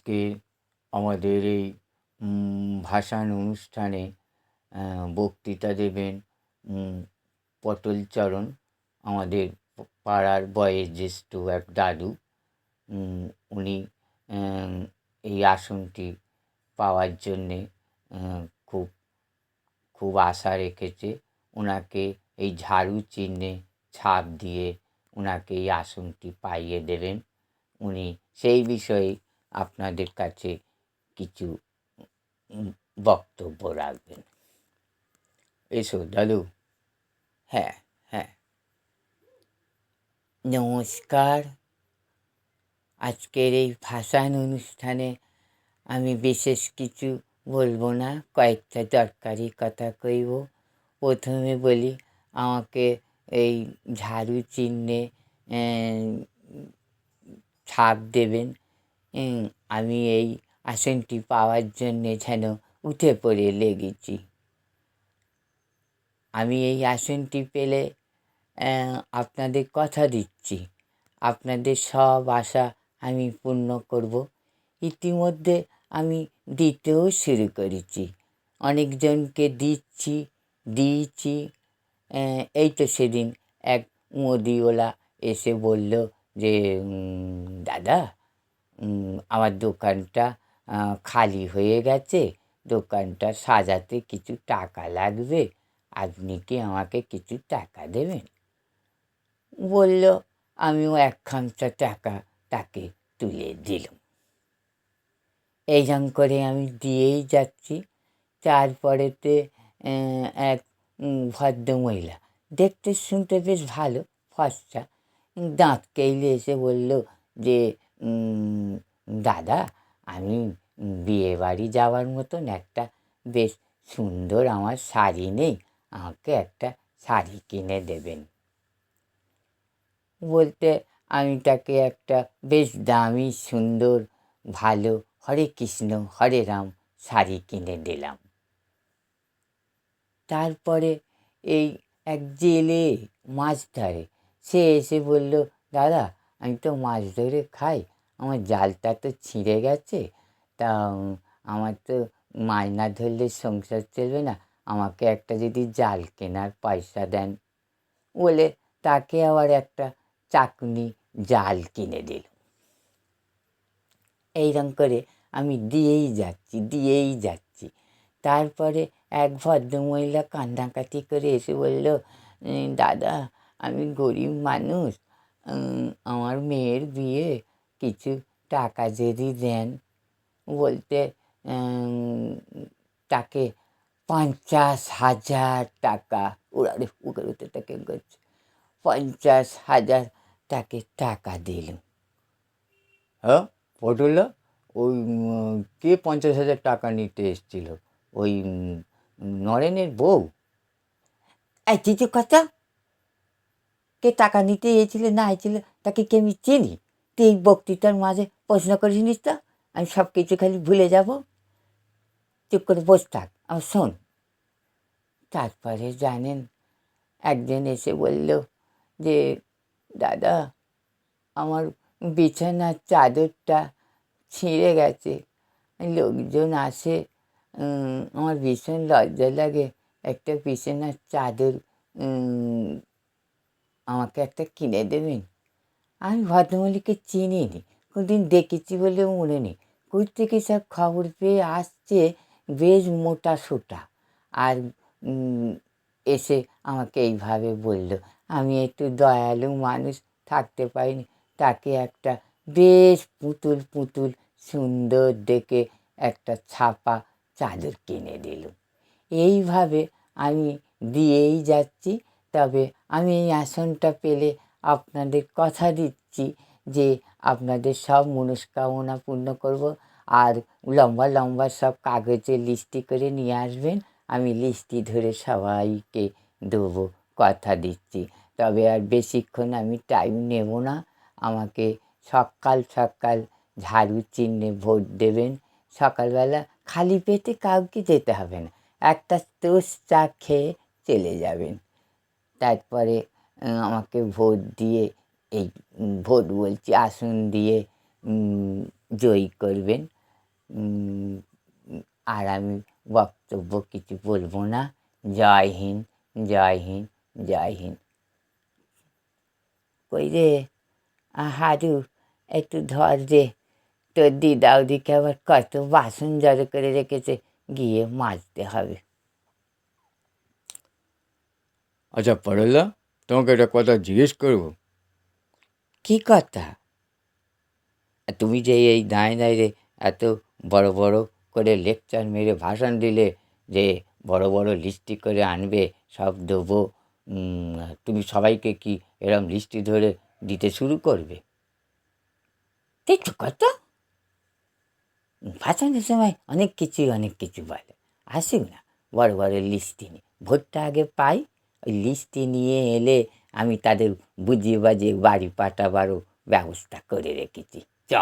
আজকে আমাদের এই ভাসান অনুষ্ঠানে বক্তৃতা দেবেন পটলচরণ, আমাদের পাড়ার বয়োজ্যেষ্ঠ এক দাদু। উনি এই আসনটি পাওয়ার জন্যে খুব খুব আশা রেখেছে। ওনাকে এই ঝাড়ু চিহ্নে ছাপ দিয়ে ওনাকে এই আসনটি পাইয়ে দেবেন। উনি সেই বিষয়ে আপনাদের কাছে কিছু বক্তব্য রাখবেন। এসো দাদু। হ্যাঁ, হ্যাঁ, নমস্কার। আজকের এই ভাসান অনুষ্ঠানে আমি বিশেষ কিছু বলবো না, কয়েকটা দরকারি কথা কইব। প্রথমে বলি, আমাকে এই ঝাড়ু চিহ্নে ছাপ দেবেন। আমি এই আসনটি পাওয়ার জন্যে যেন উঠে পড়ে লেগেছি। আমি এই আসনটি পেলে আপনাদের কথা দিচ্ছি, আপনাদের সব আশা আমি পূর্ণ করব। ইতিমধ্যে আমি দিতেও শুরু করেছি, অনেকজনকে দিয়েছি। এই তো সেদিন এক মুদিওয়ালা এসে বলল যে দাদা, আমার দোকানটা খালি হয়ে গেছে, দোকানটা সাজাতে কিছু টাকা লাগবে, আপনি কি আমাকে কিছু টাকা দেবেন? বলল। আমিও এক খামচা টাকা তাকে তুলে দিলাম। এইরকম করে আমি দিয়েই যাচ্ছি। তারপরেতে এক ভদ্রমহিলা, দেখতে শুনতে বেশ ভালো, ফর্সা, দাঁত কেইলে এসে বলল যে দাদা, আমি বিয়েবাড়ি যাওয়ার মতন একটা বেশ সুন্দর আমার শাড়ি নেই, আমাকে একটা শাড়ি কিনে দেবেন। বলতে আমি তাকে একটা বেশ দামি, সুন্দর, ভালো হরে কৃষ্ণ হরে রাম শাড়ি কিনে দিলাম। তারপরে এই এক জেলে মাছ ধরে, সে এসে বলল দাদা, আমি তো মাছ ধরে খাই, আমার জালটা তো ছিঁড়ে গেছে, তা আমার তো মাছ না ধরলে সংসার চলবে না, আমাকে একটা যদি জাল কেনার পয়সা দেন। বলে তাকে আবার একটা চাকনি জাল কিনে দিল। এইরকম করে আমি দিয়েই যাচ্ছি। তারপরে এক ভদ্রমহিলা কান্নাকাটি করে এসে বলল দাদা, আমি গরিব মানুষ, আমার মেয়ের বিয়ে, কিছু টাকা যদি দেন। বলতে তাকে 50,000 টাকা, ওরারে উঠে তাকে করছে, 50,000 তাকে টাকা দিল। হ্যাঁ পটুলা, ওই কে 50,000 টাকা নিতে এসেছিল? ওই নরেনের বউ? এই কিছু কথা, কে টাকা নিতে এসেছিল না এসেছিল তাকে কে আমি চিনি? তুই এই বক্তৃতার মাঝে প্রশ্ন করিস তো, আমি সব কিছু খালি ভুলে যাব। চুপ করে বসে থাক, আমার শোন। তারপরে জানেন, একজন এসে বলল যে দাদা, আমার বিছানার চাদরটা ছিঁড়ে গেছে, লোকজন আসে, আমার ভীষণ লজ্জা লাগে, একটা বিছানার চাদর আমাকে একটা কিনে দেবেন। আমি ভদ্রমল্লিককে চিনিনি, কোনদিন দেখেছি বলে মনে নেই, কই থেকে সব খবর পেয়ে আসছে, বেশ মোটা সোটা, আর এসে আমাকে এইভাবে বলল। আমি একটু দয়ালু মানুষ, থাকতে পারিনি, তাকে একটা বেশ পুতুল সুন্দর দেখে একটা ছাপা চাদর কিনে দিল। এইভাবে আমি দিয়েই যাচ্ছি। তবে আমি এই আসনটা পেলে আপনাদের কথা দিচ্ছি যে আপনাদের সব মনস্কামনা পূর্ণ করব। আর লম্বা সব কাগজে লিস্টি করে নিয়ে আসবেন, আমি লিস্টি ধরে সবাইকে দেবো, কথা দিচ্ছি। তবে আর বেশিক্ষণ আমি টাইম নেব না। আমাকে সকাল ঝাড়ু চিহ্নে ভোট দেবেন। সকালবেলা খালি পেটে কাউকে যেতে হবে না, একটা টোস্ট চা খেয়ে চলে যাবেন। তারপরে আমাকে ভোট দিয়ে, এই ভোট বলছি আসন দিয়ে জয়ী করবেন। উম, আর আমি বক্তব্য কিছু বলবো না। জয় হিন্দ, জয় হিন্দ, জয় হিন্দ। কই রে হারু, একটু ধর রে, তোর দিদা ওদিকে আবার কত বাসন জড়ো করে রেখেছে, গিয়ে মাজতে হবে। আচ্ছা পরেশদা, তোমাকে একটা কথা জিজ্ঞেস করবো। কি কথা? আর তুমি যে এই দাঁড়িয়ে দাঁড়িয়ে এত বড় বড় করে লেকচার মেরে ভাষণ দিলে যে বড় বড় লিস্টি করে আনবে, সব দেবো, তুমি সবাইকে কি এরম লিস্টি ধরে দিতে শুরু করবে? দেখছো কত ভাষণের সময় অনেক কিছু বলে। আসুক না বড় বড় লিস্টি নিয়ে, ভোটটা আগে পাই, ওই লিস্টি নিয়ে এলে আমি তাদের বুঝিয়ে বাজিয়ে বাড়ি পাঠাবারও ব্যবস্থা করে রেখেছি। চ